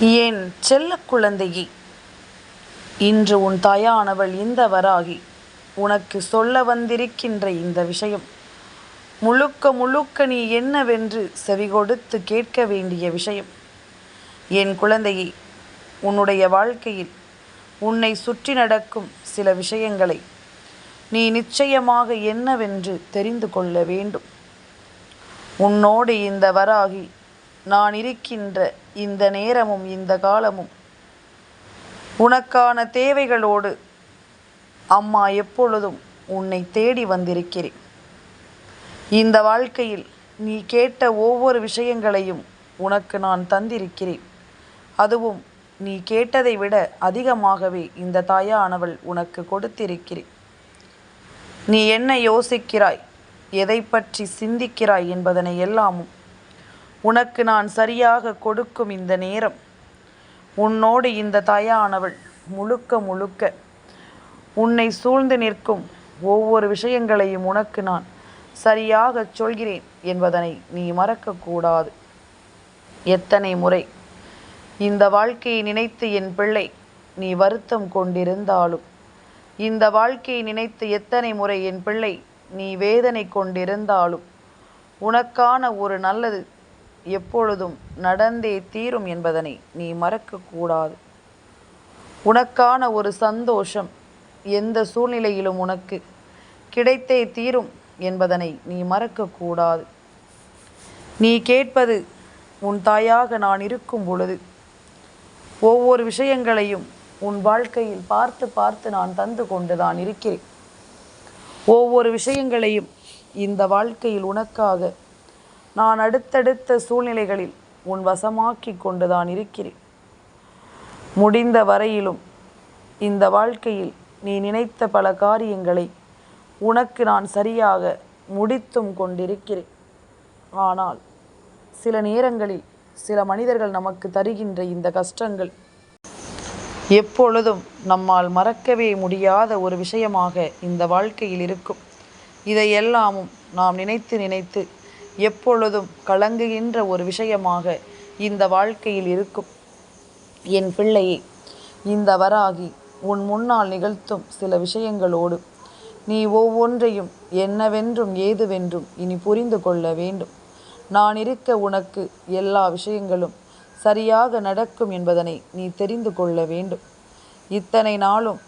என் செல்ல குழந்தையே, இன்று உன் தாயானவள் இந்த வராகி உனக்கு சொல்ல வந்திருக்கின்ற இந்த விஷயம் முழுக்க முழுக்க நீ என்னவென்று செவிகொடுத்து கேட்க வேண்டிய விஷயம். என் குழந்தையே, உன்னுடைய வாழ்க்கையில் உன்னை சுற்றி நடக்கும் சில விஷயங்களை நீ நிச்சயமாக என்னவென்று தெரிந்து கொள்ள வேண்டும். உன்னோடு இந்த வராகி நான் இருக்கின்ற இந்த நேரமும் இந்த காலமும் உனக்கான தேவைகளோடு அம்மா எப்பொழுதும் உன்னை தேடி வந்திருக்கிறேன். இந்த வாழ்க்கையில் நீ கேட்ட ஒவ்வொரு விஷயங்களையும் உனக்கு நான் தந்திருக்கிறேன். அதுவும் நீ கேட்டதை விட அதிகமாகவே இந்த தாயானவள் உனக்கு கொடுத்திருக்கிறேன். நீ என்ன யோசிக்கிறாய், எதை பற்றி சிந்திக்கிறாய் என்பதனை எல்லாமும் உனக்கு நான் சரியாக கொடுக்கும் இந்த நேரம் உன்னோடு இந்த தாயானவள் முழுக்க முழுக்க உன்னை சூழ்ந்து நிற்கும் ஒவ்வொரு விஷயங்களையும் உனக்கு நான் சரியாக சொல்கிறேன் என்பதனை நீ மறக்கக்கூடாது. எத்தனை முறை இந்த வாழ்க்கையை நினைத்து என் பிள்ளை நீ வருத்தம் கொண்டிருந்தாலும், இந்த வாழ்க்கையை நினைத்து எத்தனை முறை என் பிள்ளை நீ வேதனை கொண்டிருந்தாலும், உனக்கான ஒரு நல்லது எப்பொழுதும் நடந்தே தீரும் என்பதனை நீ மறக்கக்கூடாது. உனக்கான ஒரு சந்தோஷம் எந்த சூழ்நிலையிலும் உனக்கு கிடைத்தே தீரும் என்பதனை நீ மறக்கக்கூடாது. நீ கேட்பது உன் தாயாக நான் இருக்கும் பொழுது ஒவ்வொரு விஷயங்களையும் உன் வாழ்க்கையில் பார்த்து பார்த்து நான் தந்து கொண்டுதான் இருக்கிறேன். ஒவ்வொரு விஷயங்களையும் இந்த வாழ்க்கையில் உனக்காக நான் அடுத்தடுத்த சூழ்நிலைகளில் உன் வசமாக்கி கொண்டுதான் இருக்கிறேன். முடிந்த வரையிலும் இந்த வாழ்க்கையில் நீ நினைத்த பல காரியங்களை உனக்கு நான் சரியாக முடித்தும் கொண்டிருக்கிறேன். ஆனால் சில நேரங்களில் சில மனிதர்கள் நமக்கு தருகின்ற இந்த கஷ்டங்கள் எப்பொழுதும் நம்மால் மறக்கவே முடியாத ஒரு விஷயமாக இந்த வாழ்க்கையில் இருக்கும். இதையெல்லாமும் நாம் நினைத்து நினைத்து எப்பொழுதும் கலங்குகின்ற ஒரு விஷயமாக இந்த வாழ்க்கையில் இருக்கும். என் பிள்ளையே, இந்த வராகி உன் முன்னால் நிகழ்த்தும் சில விஷயங்களோடு நீ ஒவ்வொன்றையும் என்னவென்றும் ஏதுவென்றும் இனி புரிந்து கொள்ள வேண்டும். நான் இருக்க உனக்கு எல்லா விஷயங்களும் சரியாக நடக்கும் என்பதனை நீ தெரிந்து கொள்ள வேண்டும். இத்தனை நாளும்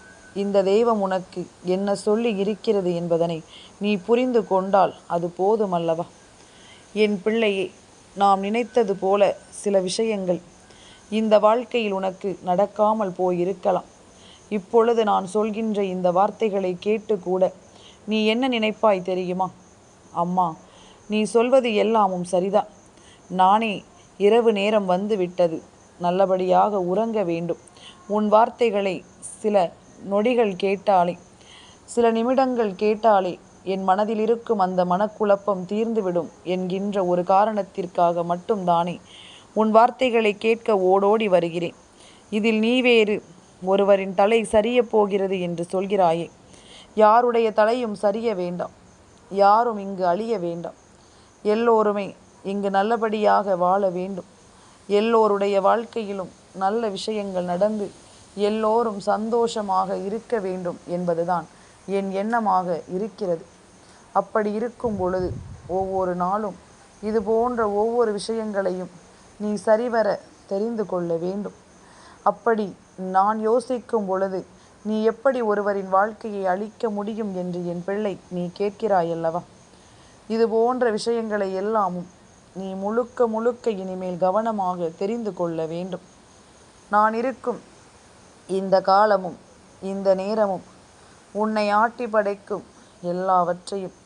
இந்த தெய்வம் உனக்கு என்ன சொல்லி இருக்கிறது என்பதனை நீ புரிந்து கொண்டால் அது போதுமல்லவா? என் பிள்ளையே, நாம் நினைத்தது போல சில விஷயங்கள் இந்த வாழ்க்கையில் உனக்கு நடக்காமல் போயிருக்கலாம். இப்பொழுது நான் சொல்கின்ற இந்த வார்த்தைகளை கேட்டு கூட நீ என்ன நினைப்பாய் தெரியுமா? அம்மா, நீ சொல்வது எல்லாமும் சரிதான். நானே இரவு நேரம் வந்து விட்டது, நல்லபடியாக உறங்க வேண்டும். உன் வார்த்தைகளை சில நொடிகள் கேட்டாலே, சில நிமிடங்கள் கேட்டாலே என் மனதில் இருக்கும் அந்த மனக்குழப்பம் தீர்ந்துவிடும் என்கின்ற ஒரு காரணத்திற்காக மட்டும்தானே உன் வார்த்தைகளை கேட்க ஓடோடி வருகிறேன். இதில் நீ வேறு ஒருவரின் தலை சரிய போகிறது என்று சொல்கிறாயே. யாருடைய தலையும் சரிய வேண்டாம், யாரும் இங்கு அழிய வேண்டாம். எல்லோருமே இங்கு நல்லபடியாக வாழ வேண்டும். எல்லோருடைய வாழ்க்கையிலும் நல்ல விஷயங்கள் நடந்து எல்லோரும் சந்தோஷமாக இருக்க வேண்டும் என்பதுதான் என் எண்ணமாக இருக்கிறது. அப்படி இருக்கும் பொழுது ஒவ்வொரு நாளும் இது போன்ற ஒவ்வொரு விஷயங்களையும் நீ சரிவர தெரிந்து கொள்ள வேண்டும். அப்படி நான் யோசிக்கும் பொழுது நீ எப்படி ஒருவரின் வாழ்க்கையை அழிக்க முடியும் என்று என் பிள்ளை நீ கேட்கிறாயல்லவா? இது போன்ற விஷயங்களை எல்லாமும் நீ முழுக்க முழுக்க இனிமேல் கவனமாக தெரிந்து கொள்ள வேண்டும். நான் இருக்கும் இந்த காலமும் இந்த நேரமும் உன்னை ஆட்டி படைக்கும் எல்லாவற்றையும்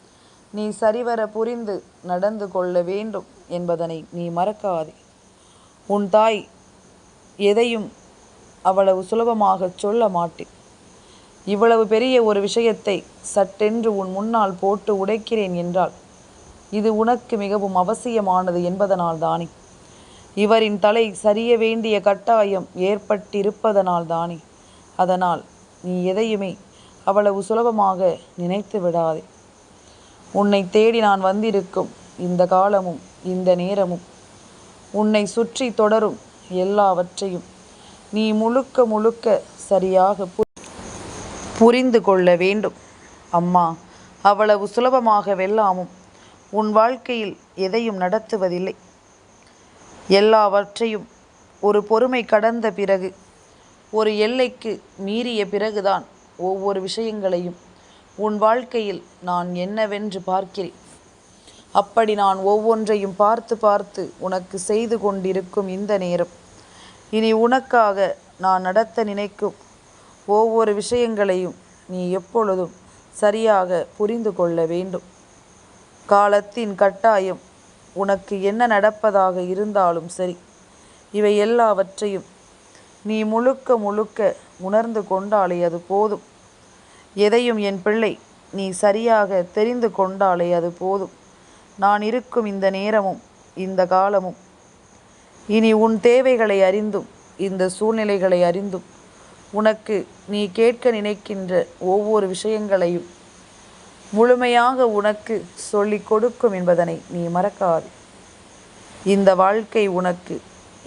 நீ சரிவர புரிந்து நடந்து கொள்ள வேண்டும் என்பதனை நீ மறக்காதே. உன் தாய் எதையும் அவ்வளவு சுலபமாக சொல்ல மாட்டேன். இவ்வளவு பெரிய ஒரு விஷயத்தை சட்டென்று உன் முன்னால் போட்டு உடைக்கிறேன் என்றால் இது உனக்கு மிகவும் அவசியமானது என்பதனால் தானே. இவரின் தலை சரிய வேண்டிய கட்டாயம் ஏற்பட்டிருப்பதனால் தானே. அதனால் நீ எதையுமே அவ்வளவு சுலபமாக நினைத்து விடாதே. உன்னை தேடி நான் வந்திருக்கும் இந்த காலமும் இந்த நேரமும் உன்னை சுற்றி தொடரும் எல்லாவற்றையும் நீ முழுக்க முழுக்க சரியாக புரிந்து கொள்ள வேண்டும். அம்மா, அவ்வளவு சுலபமாக வெல்லாமும் உன் வாழ்க்கையில் எதையும் நடத்துவதில்லை. எல்லாவற்றையும் ஒரு பொறுமை கடந்த பிறகு, ஒரு எல்லைக்கு மீறிய பிறகுதான் ஒவ்வொரு விஷயங்களையும் உன் வாழ்க்கையில் நான் என்னவென்று பார்க்கிறேன். அப்படி நான் ஒவ்வொன்றையும் பார்த்து பார்த்து உனக்கு செய்து கொண்டிருக்கும் இந்த நேரம், இனி உனக்காக நான் நடத்த நினைக்கும் ஒவ்வொரு விஷயங்களையும் நீ எப்பொழுதும் சரியாக புரிந்து கொள்ள வேண்டும். காலத்தின் கட்டாயம் உனக்கு என்ன நடப்பதாக இருந்தாலும் சரி, இவை எல்லாவற்றையும் நீ முழுக்க முழுக்க உணர்ந்து கொண்டாலே அது போதும். எதையும் என் பிள்ளை நீ சரியாக தெரிந்து கொண்டாலே அது போதும். நான் இருக்கும் இந்த நேரமும் இந்த காலமும் இனி உன் தேவைகளை அறிந்தும் இந்த சூழ்நிலைகளை அறிந்தும் உனக்கு நீ கேட்க நினைக்கின்ற ஒவ்வொரு விஷயங்களையும் முழுமையாக உனக்கு சொல்லிக் கொடுக்கும் என்பதனை நீ மறக்காது. இந்த வாழ்க்கை உனக்கு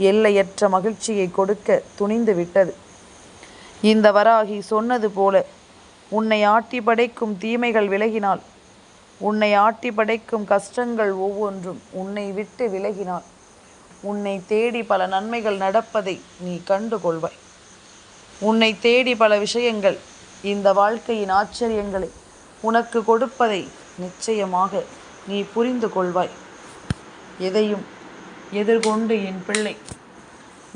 எல்லையற்ற மகிழ்ச்சியை கொடுக்க துணிந்து விட்டது. இந்த வராகி சொன்னது போல, உன்னை ஆட்டி படைக்கும் தீமைகள் விலகினால், உன்னை ஆட்டி படைக்கும் கஷ்டங்கள் ஒவ்வொன்றும் உன்னை விட்டு விலகினால், உன்னை தேடி பல நன்மைகள் நடப்பதை நீ கண்டு கொள்வாய். உன்னை தேடி பல விஷயங்கள் இந்த வாழ்க்கையின் ஆச்சரியங்களை உனக்கு கொடுப்பதை நிச்சயமாக நீ புரிந்து கொள்வாய். எதையும் எதிர்கொண்டு என் பிள்ளை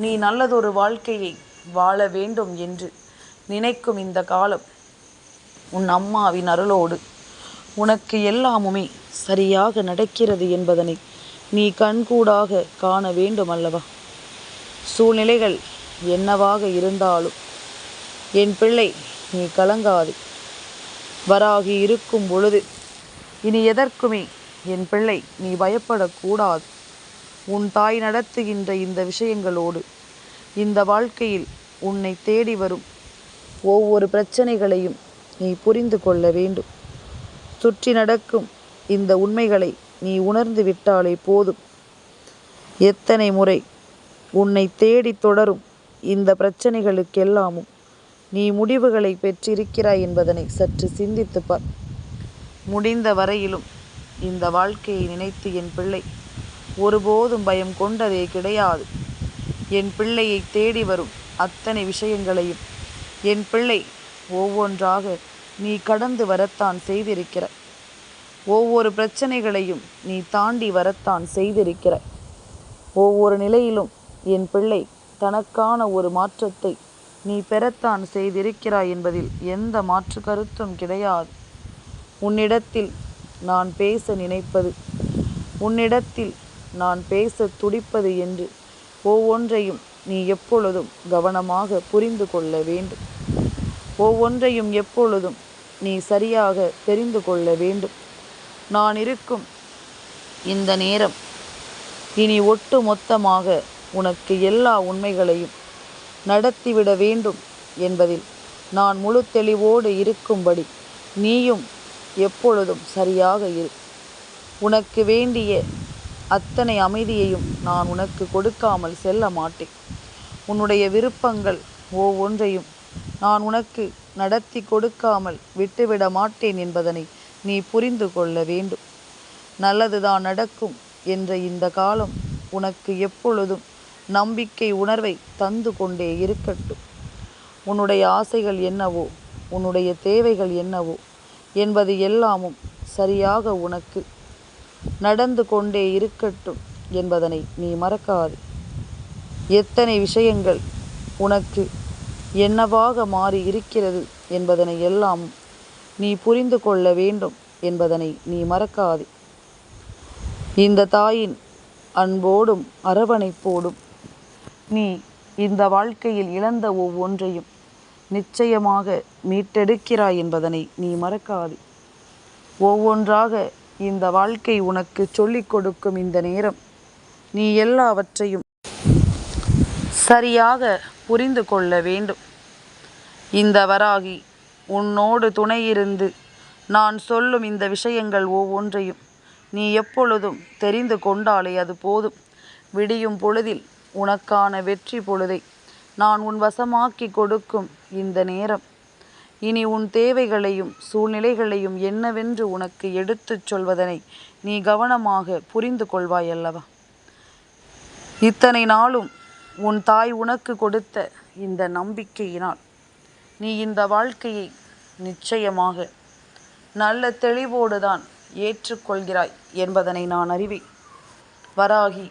நீ நல்லதொரு வாழ்க்கையை வாழ வேண்டும் என்று நினைக்கும் இந்த காலம், உன் அம்மாவின் அருளோடு உனக்கு எல்லாமுமே சரியாக நடக்கிறது என்பதனை நீ கண்கூடாக காண வேண்டும் அல்லவா? சூழ்நிலைகள் என்னவாக இருந்தாலும் என் பிள்ளை நீ கலங்காது. வராகி இருக்கும் பொழுது இனி எதற்குமே என் பிள்ளை நீ பயப்படக்கூடாது. உன் தாய் நடத்துகின்ற இந்த விஷயங்களோடு இந்த வாழ்க்கையில் உன்னை தேடி வரும் ஒவ்வொரு பிரச்சனைகளையும் நீ புரிந்து கொள்ள வேண்டும். சுற்றி நடக்கும் இந்த உண்மைகளை நீ உணர்ந்து விட்டாலே போதும். எத்தனை முறை உன்னை தேடி தொடரும் இந்த பிரச்சனைகளுக்கெல்லாமும் நீ முடிவுகளை பெற்றிருக்கிறாய் என்பதனை சற்று சிந்தித்துப் பார். முடிந்த வரையிலும் இந்த வாழ்க்கையை நினைத்து என் பிள்ளை ஒருபோதும் பயம் கொண்டதே கிடையாது. என் பிள்ளையை தேடி வரும் அத்தனை விஷயங்களையும் என் பிள்ளை ஒவ்வொன்றாக நீ கடந்து வரத்தான் செய்திருக்கிற. ஒவ்வொரு பிரச்சனைகளையும் நீ தாண்டி வரத்தான் செய்திருக்கிற. ஒவ்வொரு நிலையிலும் என் பிள்ளை தனக்கான ஒரு மாற்றத்தை நீ பெறத்தான் செய்திருக்கிறாய் என்பதில் எந்த மாற்று கருத்தும் கிடையாது. உன்னிடத்தில் நான் பேச நினைப்பது, உன்னிடத்தில் நான் பேச துடிப்பது என்று ஒவ்வொன்றையும் நீ எப்பொழுதும் கவனமாக புரிந்து கொள்ள வேண்டும். ஒவ்வொன்றையும் எப்பொழுதும் நீ சரியாக தெரிந்து கொள்ள வேண்டும். நான் இருக்கும் இந்த நேரம் இனி ஒட்டு மொத்தமாக உனக்கு எல்லா உண்மைகளையும் நடத்திவிட வேண்டும் என்பதில் நான் முழு தெளிவோடு இருக்கும்படி நீயும் எப்பொழுதும் சரியாக இரு. உனக்கு வேண்டிய அத்தனை அமைதியையும் நான் உனக்கு கொடுக்காமல் செல்ல மாட்டேன். உன்னுடைய விருப்பங்கள் ஒவ்வொன்றையும் நான் உனக்கு நடத்தி கொடுக்காமல் விட்டுவிட மாட்டேன் என்பதனை நீ புரிந்து கொள்ள வேண்டும். நல்லதுதான் நடக்கும் என்ற இந்த காலம் உனக்கு எப்பொழுதும் நம்பிக்கை உணர்வை தந்து கொண்டே இருக்கட்டும். உன்னுடைய ஆசைகள் என்னவோ, உன்னுடைய தேவைகள் என்னவோ என்பது எல்லாமும் சரியாக உனக்கு நடந்து கொண்டே இருக்கட்டும் என்பதனை நீ மறக்காது. எத்தனை விஷயங்கள் உனக்கு என்னவாக மாறி இருக்கிறது என்பதனை எல்லாம் நீ புரிந்து கொள்ள வேண்டும் என்பதனை நீ மறக்காது. இந்த தாயின் அன்போடும் அரவணைப்போடும் நீ இந்த வாழ்க்கையில் இழந்த ஒவ்வொன்றையும் நிச்சயமாக மீட்டெடுக்கிறாய் என்பதனை நீ மறக்காது. ஒவ்வொன்றாக இந்த வாழ்க்கை உனக்கு சொல்லிக் கொடுக்கும் இந்த நேரம் நீ எல்லாவற்றையும் சரியாக புரிந்து கொள்ள வேண்டும். இந்த வராகி உன்னோடு துணையிருந்து நான் சொல்லும் இந்த விஷயங்கள் ஒவ்வொன்றையும் நீ எப்பொழுதும் தெரிந்து கொண்டாலே அது போதும். விடியும் பொழுதில் உனக்கான வெற்றி பொழுதை நான் உன் வசமாக்கி கொடுக்கும் இந்த நேரம். இனி உன் தேவைகளையும் சூழ்நிலைகளையும் என்னவென்று உனக்கு எடுத்துச் சொல்வதனை நீ கவனமாக புரிந்து கொள்வாய் அல்லவா? இத்தனை நாளும் உன் தாய் உனக்கு கொடுத்த இந்த நம்பிக்கையினால் நீ இந்த வாழ்க்கையை நிச்சயமாக நல்ல தெளிவோடு தான் ஏற்றுக்கொள்கிறாய் என்பதனை நான் அறிவேன். வராகி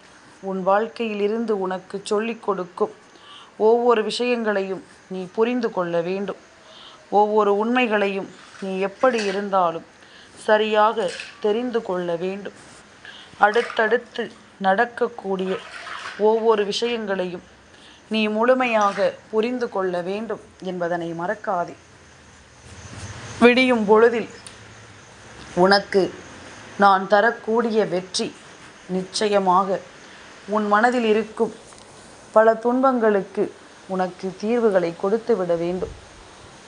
உன் வாழ்க்கையில் இருந்து உனக்கு சொல்லிக் கொடுக்கும் ஒவ்வொரு விஷயங்களையும் நீ புரிந்து கொள்ள வேண்டும். ஒவ்வொரு உண்மைகளையும் நீ எப்படி இருந்தாலும் சரியாக தெரிந்து கொள்ள வேண்டும். அடுத்தடுத்து நடக்கக்கூடிய ஒவ்வொரு விஷயங்களையும் நீ முழுமையாக புரிந்து கொள்ள வேண்டும் என்பதனை மறக்காதே. விடியும் பொழுதில் உனக்கு நான் தரக்கூடிய வெற்றி நிச்சயமாக உன் மனதில் இருக்கும் பல துன்பங்களுக்கு உனக்கு தீர்வுகளை கொடுத்து விட வேண்டும்.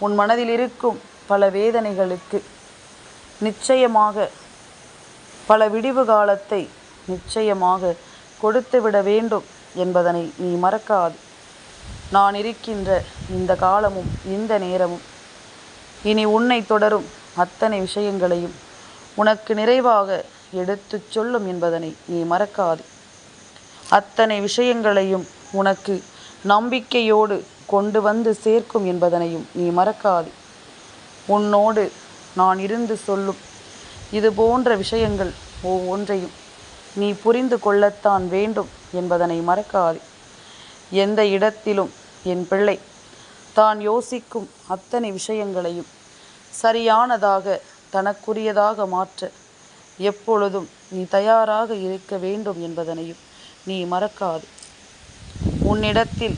உன் மனதில் இருக்கும் பல வேதனைகளுக்கு நிச்சயமாக பல விடிவு காலத்தை நிச்சயமாக கொடுத்து விட வேண்டும் என்பதனை நீ மறக்காது. நான் இருக்கின்ற இந்த காலமும் இந்த நேரமும் இனி உன்னை தொடரும் அத்தனை விஷயங்களையும் உனக்கு நிறைவாக எடுத்துச் சொல்லும் என்பதனை நீ மறக்காது. அத்தனை விஷயங்களையும் உனக்கு நம்பிக்கையோடு கொண்டு வந்து சேர்க்கும் என்பதனையும் நீ மறக்காது. உன்னோடு நான் இருந்து சொல்லும் இது போன்ற விஷயங்கள் ஒவ்வொன்றையும் நீ புரிந்து கொள்ளத்தான் வேண்டும் என்பதனை மறக்காது. எந்த இடத்திலும் என் பிள்ளை தான் யோசிக்கும் அத்தனை விஷயங்களையும் சரியானதாக தனக்குரியதாக மாற்ற எப்பொழுதும் நீ தயாராக இருக்க வேண்டும் என்பதனையும் நீ மறக்காது. உன்னிடத்தில்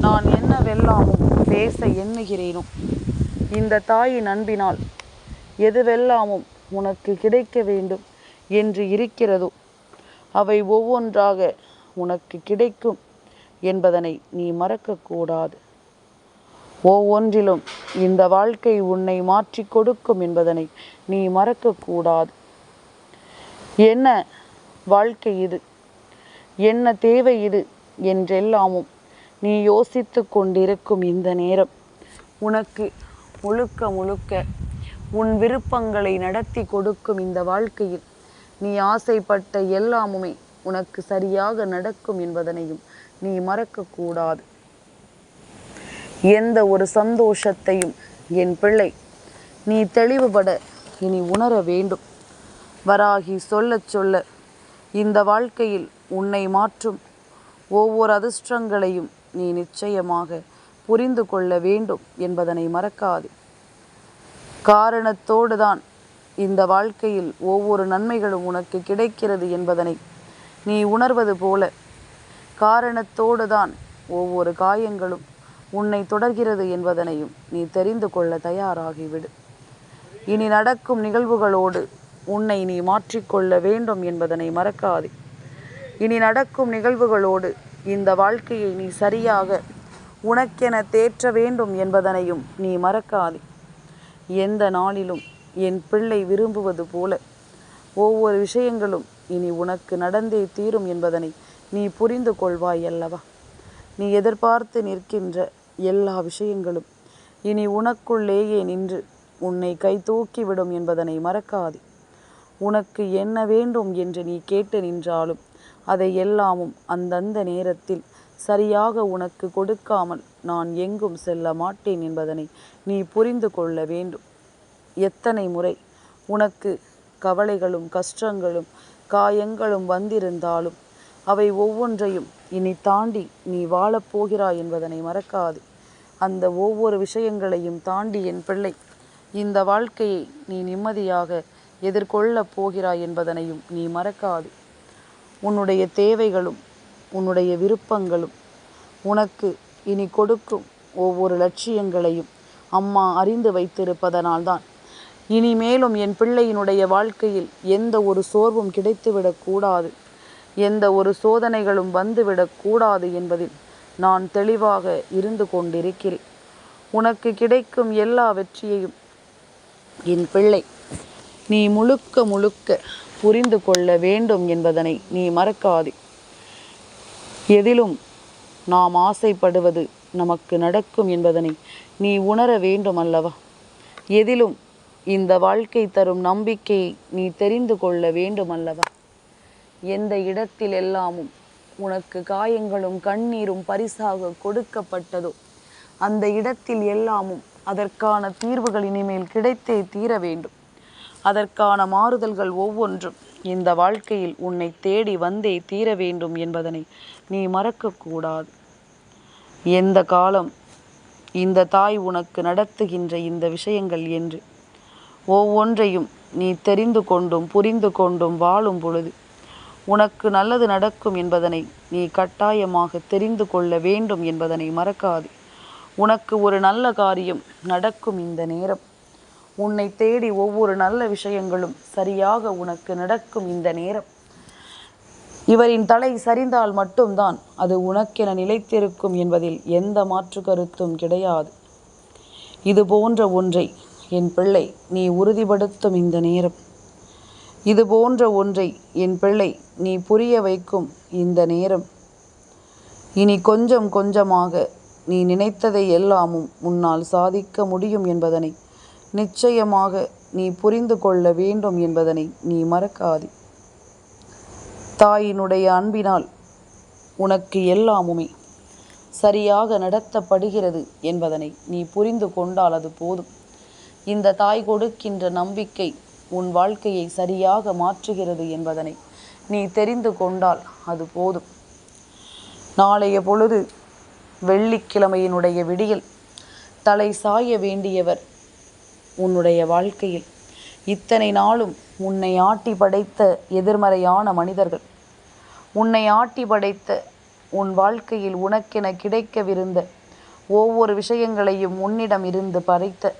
நான் என்னவெல்லாமும் பேச எண்ணுகிறேனோ இந்த தாயின் அன்பினால் எதுவெல்லாமும் உனக்கு கிடைக்க வேண்டும் என்று இருக்கிறதோ அவை ஒவ்வொன்றாக உனக்கு கிடைக்கும் என்பதனை நீ மறக்கக்கூடாது. ஒவ்வொன்றிலும் இந்த வாழ்க்கை உன்னை மாற்றி கொடுக்கும் என்பதனை நீ மறக்கக்கூடாது. என்ன வாழ்க்கை இது, என்ன தேவை இது என்றெல்லாமும் நீ யோசித்து கொண்டிருக்கும் இந்த நேரம் உனக்கு முழுக்க முழுக்க உன் விருப்பங்களை நடத்தி கொடுக்கும் இந்த வாழ்க்கையில் நீ ஆசைப்பட்ட எல்லாமுமே உனக்கு சரியாக நடக்கும் என்பதனையும் நீ மறக்கக்கூடாது. எந்த ஒரு சந்தோஷத்தையும் என் பிள்ளை நீ தெளிவுபட இனி உணர வேண்டும். வராகி சொல்ல சொல்ல இந்த வாழ்க்கையில் உன்னை மாற்றும் ஒவ்வொரு அதிர்ஷ்டங்களையும் நீ நிச்சயமாக புரிந்து கொள்ள வேண்டும் என்பதனை மறக்காது. காரணத்தோடு தான் இந்த வாழ்க்கையில் ஒவ்வொரு நன்மைகளும் உனக்கு கிடைக்கிறது என்பதனை நீ உணர்வது போல காரணத்தோடு தான் ஒவ்வொரு காயங்களும் உன்னை தொடர்கிறது என்பதனையும் நீ தெரிந்து கொள்ள தயாராகிவிடு. இனி நடக்கும் நிகழ்வுகளோடு உன்னை நீ மாற்றிக்கொள்ள வேண்டும் என்பதனை மறக்காதே. இனி நடக்கும் நிகழ்வுகளோடு இந்த வாழ்க்கையை நீ சரியாக உனக்கென தேற்ற வேண்டும் என்பதனையும் நீ மறக்காதே. எந்த நாளிலும் என் பிள்ளை விரும்புவது போல ஒவ்வொரு விஷயங்களும் இனி உனக்கு நடந்தே தீரும் என்பதனை நீ புரிந்து கொள்வாய் அல்லவா? நீ எதிர்பார்த்து நிற்கின்ற எல்லா விஷயங்களும் இனி உனக்குள்ளேயே நின்று உன்னை கை தூக்கிவிடும் என்பதனை மறக்காதே. உனக்கு என்ன வேண்டும் என்று நீ கேட்டு நின்றாலும் அதை எல்லாமும் அந்தந்த நேரத்தில் சரியாக உனக்கு கொடுக்காமல் நான் எங்கும் செல்ல மாட்டேன் என்பதனை நீ புரிந்து கொள்ள வேண்டும். எத்தனை முறை உனக்கு கவலைகளும் கஷ்டங்களும் காயங்களும் வந்திருந்தாலும் அவை ஒவ்வொன்றையும் இனி தாண்டி நீ வாழப்போகிறாய் என்பதனை மறக்காது. அந்த ஒவ்வொரு விஷயங்களையும் தாண்டி என் பிள்ளை இந்த வாழ்க்கையை நீ நிம்மதியாக எதிர்கொள்ளப் போகிறாய் என்பதனையும் நீ மறக்காது. உன்னுடைய தேவைகளும் உன்னுடைய விருப்பங்களும் உனக்கு இனி கொடுக்கும் ஒவ்வொரு லட்சியங்களையும் அம்மா அறிந்து வைத்திருப்பதனால்தான் இனிமேலும் என் பிள்ளையினுடைய வாழ்க்கையில் எந்த ஒரு சோர்வும் கிடைத்துவிடக்கூடாது, எந்த ஒரு சோதனைகளும் வந்துவிடக்கூடாது என்பதில் நான் தெளிவாக இருந்து கொண்டிருக்கிறேன். உனக்கு கிடைக்கும் எல்லா வெற்றியையும் என் பிள்ளை நீ முழுக்க முழுக்க புரிந்து கொள்ள வேண்டும் என்பதனை நீ மறக்காதே. எதிலும் நாம் ஆசைப்படுவது நமக்கு நடக்கும் என்பதனை நீ உணர வேண்டும் அல்லவா? எதிலும் இந்த வாழ்க்கை தரும் நம்பிக்கையை நீ தெரிந்து கொள்ள வேண்டும் அல்லவா? எந்த இடத்தில் எல்லாமும் உனக்கு காயங்களும் கண்ணீரும் பரிசாக கொடுக்கப்பட்டதோ அந்த இடத்தில் எல்லாமும் அதற்கான தீர்வுகள் இனிமேல் கிடைத்தே தீர வேண்டும். அதற்கான மாறுதல்கள் ஒவ்வொன்றும் இந்த வாழ்க்கையில் உன்னை தேடி வந்தே தீர வேண்டும் என்பதனை நீ மறக்கக்கூடாது. எந்த காலம் இந்த தாய் உனக்கு நடத்துகின்ற இந்த விஷயங்கள் என்று ஒவ்வொன்றையும் நீ தெரிந்து கொண்டும் புரிந்து கொண்டும் வாழும் பொழுது உனக்கு நல்லது நடக்கும் என்பதனை நீ கட்டாயமாக தெரிந்து கொள்ள வேண்டும் என்பதனை மறக்காது. உனக்கு ஒரு நல்ல காரியம் நடக்கும் இந்த நேரம். உன்னை தேடி ஒவ்வொரு நல்ல விஷயங்களும் சரியாக உனக்கு நடக்கும் இந்த நேரம். இவரின் தலை சரிந்தால் மட்டும்தான் அது உனக்கென நிலைத்திருக்கும் என்பதில் எந்த மாற்று கருத்தும் கிடையாது. இது போன்ற ஒன்றை என் பிள்ளை நீ உறுதிப்படுத்தும் இந்த நேரம். இது போன்ற ஒன்றை என் பிள்ளை நீ புரிய வைக்கும் இந்த நேரம். இனி கொஞ்சம் கொஞ்சமாக நீ நினைத்ததை எல்லாமும் உன்னால் சாதிக்க முடியும் என்பதனை நிச்சயமாக நீ புரிந்து கொள்ள வேண்டும் என்பதனை நீ மறக்காதே. தாயினுடைய அன்பினால் உனக்கு எல்லாமுமே சரியாக நடத்தப்படுகிறது என்பதனை நீ புரிந்து கொண்டால் அது போதும். இந்த தாய் கொடுக்கின்ற நம்பிக்கை உன் வாழ்க்கையை சரியாக மாற்றுகிறது என்பதனை நீ தெரிந்து கொண்டால் அது போதும். நாளைய பொழுது வெள்ளிக்கிழமையினுடைய விடியல் தலை சாய வேண்டியவர் உன்னுடைய வாழ்க்கையில். இத்தனை நாளும் உன்னை ஆட்டி படைத்த எதிர்மறையான மனிதர்கள், உன்னை ஆட்டி படைத்த உன் வாழ்க்கையில் உனக்கென கிடைக்கவிருந்த ஒவ்வொரு விஷயங்களையும் உன்னிடம் இருந்து பறித்த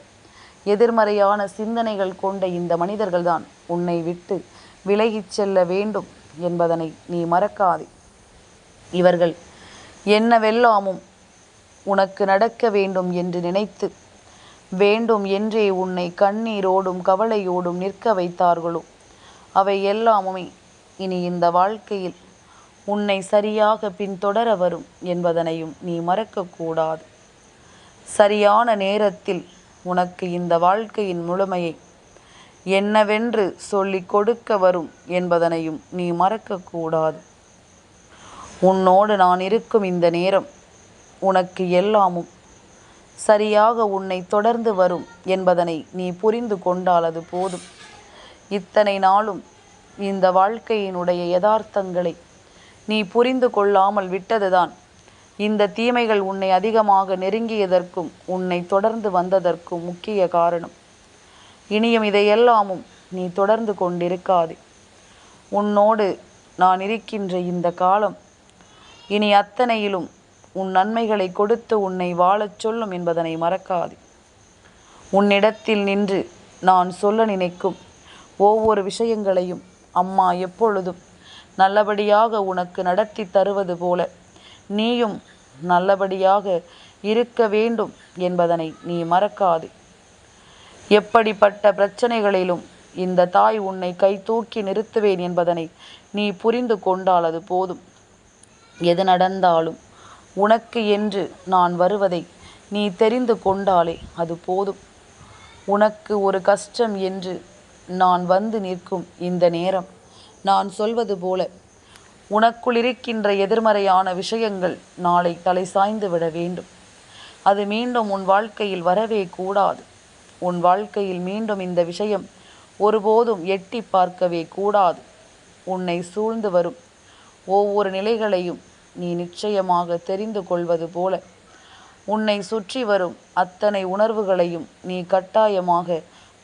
எதிர்மறையான சிந்தனைகள் கொண்ட இந்த மனிதர்கள்தான் உன்னை விட்டு விலகிச் செல்ல வேண்டும் என்பதனை நீ மறக்காதே. இவர்கள் என்னவெல்லாமும் உனக்கு நடக்க வேண்டும் என்று நினைத்து வேண்டும் என்றே உன்னை கண்ணீரோடும் கவலையோடும் நிற்க வைத்தார்களோ அவை எல்லாமுமே இனி இந்த வாழ்க்கையில் உன்னை சரியாக பின்தொடர வரும் என்பதனையும் நீ மறக்கக்கூடாது. சரியான நேரத்தில் உனக்கு இந்த வாழ்க்கையின் முழுமையை என்னவென்று சொல்லிக் கொடுக்க வரும் என்பதனையும் நீ மறக்கக்கூடாது. உன்னோடு நான் இருக்கும் இந்த நேரம் உனக்கு எல்லாமும் சரியாக உன்னை தொடர்ந்து வரும் என்பதனை நீ புரிந்து கொண்டால் அது போதும். இத்தனை நாளும் இந்த வாழ்க்கையினுடைய யதார்த்தங்களை நீ புரிந்து கொள்ளாமல் விட்டதுதான் இந்த தீமைகள் உன்னை அதிகமாக நெருங்கியதற்கும் உன்னை தொடர்ந்து வந்ததற்கும் முக்கிய காரணம். இனியும் இதையெல்லாமும் நீ தொடர்ந்து கொண்டிருக்காதே. உன்னோடு நான் இருக்கின்ற இந்த காலம் இனி அத்தனையிலும் உன் நன்மைகளை கொடுத்து உன்னை வாழச் சொல்லும் என்பதனை மறக்காதே. உன்னிடத்தில் நின்று நான் சொல்ல நினைக்கும் ஒவ்வொரு விஷயங்களையும் அம்மா எப்பொழுதும் நல்லபடியாக உனக்கு நடத்தி தருவது போல நீயும் நல்லபடியாக இருக்க வேண்டும் என்பதனை நீ மறக்காதே. எப்படிப்பட்ட பிரச்சனைகளிலும் இந்த தாய் உன்னை கை தூக்கி நிறுத்துவேன் என்பதனை நீ புரிந்து கொண்டால் அது போதும். எது நடந்தாலும் உனக்கு என்று நான் வருவதை நீ தெரிந்து கொண்டாலே அது போதும். உனக்கு ஒரு கஷ்டம் என்று நான் வந்து நிற்கும் இந்த நேரம் நான் சொல்வது போல உனக்குள் இருக்கின்ற எதிர்மறையான விஷயங்கள் நாளை தலை சாய்ந்து விட வேண்டும். அது மீண்டும் உன் வாழ்க்கையில் வரவே கூடாது. உன் வாழ்க்கையில் மீண்டும் இந்த விஷயம் ஒருபோதும் எட்டி பார்க்கவே கூடாது. உன்னை சூழ்ந்து வரும் ஒவ்வொரு நிலைகளையும் நீ நிச்சயமாக தெரிந்து கொள்வது போல உன்னை சுற்றி வரும் அத்தனை உணர்வுகளையும் நீ கட்டாயமாக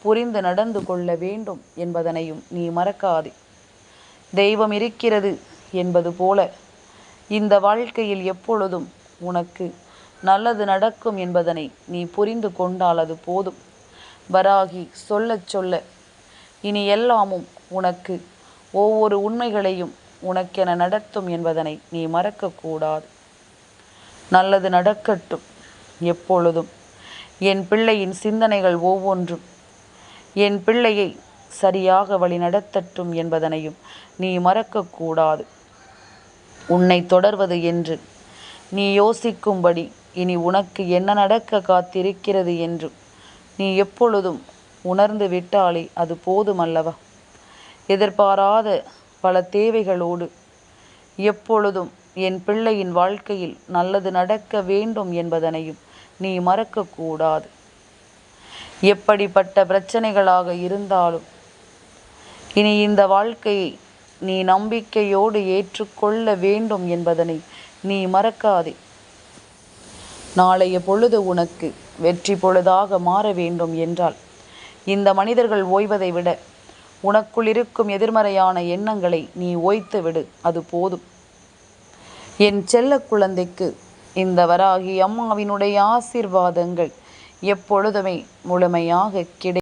புரிந்து நடந்து கொள்ள வேண்டும் என்பதனையும் நீ மறக்காதே. தெய்வம் இருக்கிறது என்பது போல இந்த வாழ்க்கையில் எப்பொழுதும் உனக்கு நல்லது நடக்கும் என்பதனை நீ புரிந்து கொண்டால் அது போதும். வராகி சொல்லச் சொல்ல இனி எல்லாமும் உனக்கு ஒவ்வொரு உண்மைகளையும் உனக்கென நடத்தும் என்பதனை நீ மறக்கக்கூடாது. நல்லது நடக்கட்டும். எப்பொழுதும் என் பிள்ளையின் சிந்தனைகள் ஒவ்வொன்றும் என் பிள்ளையை சரியாக வழி நடத்தட்டும் என்பதனையும் நீ மறக்கக்கூடாது. உன்னை தொடர்வது என்று நீ யோசிக்கும்படி இனி உனக்கு என்ன நடக்க காத்திருக்கிறது என்று நீ எப்பொழுதும் உணர்ந்து விட்டாலே அது போதுமல்லவா? எதிர்பாராத பல தேவைகளோடு எப்பொழுதும் என் பிள்ளையின் வாழ்க்கையில் நல்லது நடக்க வேண்டும் என்பதனையும் நீ மறக்கக்கூடாது. எப்படிப்பட்ட பிரச்சனைகளாக இருந்தாலும் இனி இந்த வாழ்க்கையை நீ நம்பிக்கையோடு ஏற்றுக்கொள்ள வேண்டும் என்பதனை நீ மறக்காதே. நாளைய பொழுது உனக்கு வெற்றி பொழுதாக மாற வேண்டும் என்றால் இந்த மனிதர்கள் ஓய்வதை விட உனக்குள் இருக்கும் எதிர்மறையான எண்ணங்களை நீ ஓய்த்து விடு, அது போதும். என் செல்ல குழந்தைக்கு இந்த வராகி அம்மாவினுடைய ஆசீர்வாதங்கள் எப்பொழுதுமே முழுமையாக கிடைக்கும்.